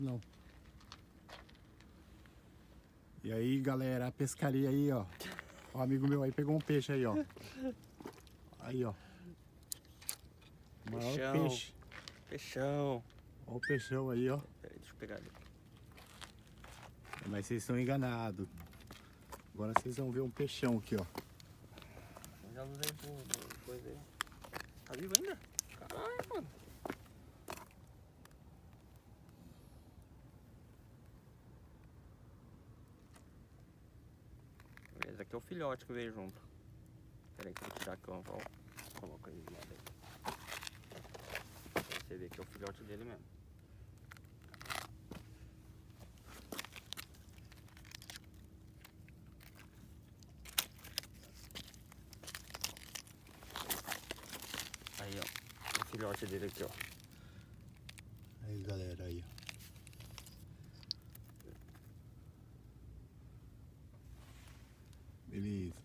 Não. E aí, galera, a pescaria aí, ó. O amigo meu aí pegou um peixe aí, ó. Aí, ó. O maior Peixão. peixe. Peixão. Olha o peixão aí, ó. Peraí, deixa eu pegar ali. Mas vocês estão enganados. Agora vocês vão ver um peixão aqui, ó. Eu já usei coisa aí. Tá vivo ainda? Caralho, mano. Esse aqui é o filhote que veio junto. Peraí que eu vou tirar aqui, ó. Coloca aí do lado aí. Pra você ver que é o filhote dele mesmo. Aí, ó. O filhote dele aqui, ó. Aí, galera, aí, ó. Beleza.